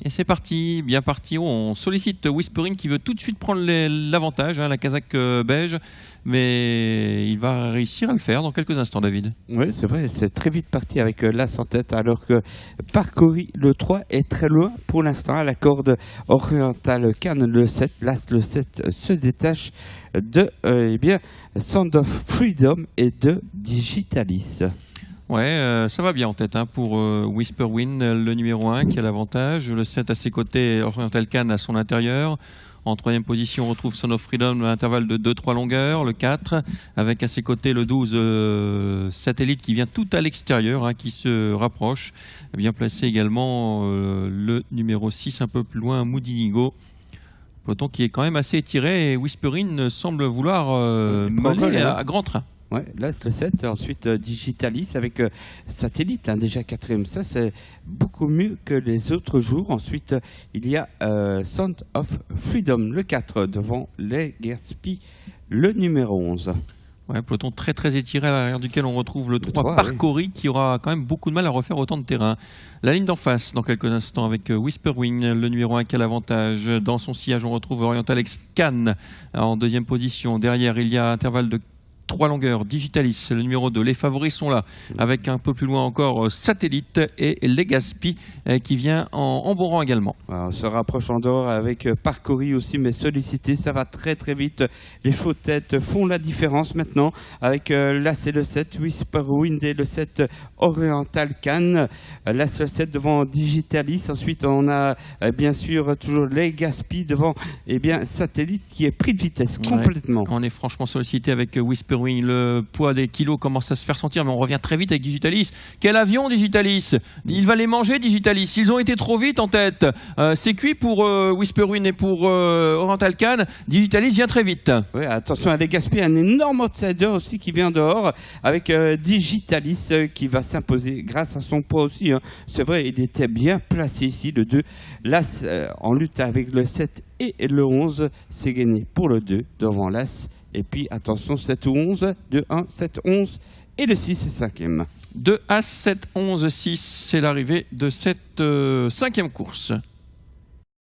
Et c'est parti, bien parti. On sollicite Whispering qui veut tout de suite prendre l'avantage, la casaque beige, mais il va réussir à le faire dans quelques instants, David. Oui, c'est vrai, c'est très vite parti avec l'As en tête, alors que Parcouri, le 3, est très loin pour l'instant à la corde orientale Cannes, le 7. L'As, le 7, se détache de Sound of Freedom et de Digitalis. Ouais, ça va bien en tête pour Whisperwind, le numéro 1 qui a l'avantage. Le 7 à ses côtés, Oriental Cannes à son intérieur. En troisième position, on retrouve Son of Freedom à l'intervalle de 2-3 longueurs. Le 4, avec à ses côtés le 12, Satellite qui vient tout à l'extérieur, qui se rapproche. Bien placé également le numéro 6 un peu plus loin, Moody-Nigo. Peloton qui est quand même assez étiré et Whispering semble vouloir mener à grand train. Ouais, là c'est le 7, ensuite Digitalis avec Satellite, déjà 4e, ça c'est beaucoup mieux que les autres jours. Ensuite il y a Sound of Freedom, le 4, devant les Gatsby, le numéro 11. Ouais, peloton très très étiré à l'arrière duquel on retrouve le 3 Parcouri qui aura quand même beaucoup de mal à refaire autant de terrain. La ligne d'en face dans quelques instants avec Whisperwing, le numéro 1 qui a l'avantage. Dans son sillage on retrouve Oriental Cannes en deuxième position. Derrière il y a intervalle de 3 longueurs, Digitalis, le numéro 2. Les favoris sont là, avec un peu plus loin encore Satellite et Legaspi qui vient en bon rang également. On se rapproche en dehors avec Parcouri aussi, mais sollicité, ça va très très vite. Les chevaux de tête font la différence maintenant, avec là c'est le 7, Whisperwind et le 7 Oriental Cannes. Là c'est le 7 devant Digitalis. Ensuite on a bien sûr toujours Legaspi devant Satellite qui est pris de vitesse complètement. On est franchement sollicité avec Whisperwind. Le poids des kilos commence à se faire sentir, mais on revient très vite avec Digitalis. Quel avion Digitalis! Il va les manger Digitalis. Ils ont été trop vite en tête. C'est cuit pour Whisperwind et pour Oriental Cannes. Digitalis vient très vite. Oui, attention à Legaspi, un énorme outsider aussi qui vient dehors avec Digitalis qui va s'imposer grâce à son poids aussi. C'est vrai, il était bien placé ici, le 2. L'As en lutte avec le 7 et le 11, c'est gagné pour le 2 devant l'As. Et puis attention, 7 ou 11, 2, 1, 7, 11 et le 6 est 5e. 2 As, 7, 11, 6, c'est l'arrivée de cette 5e course.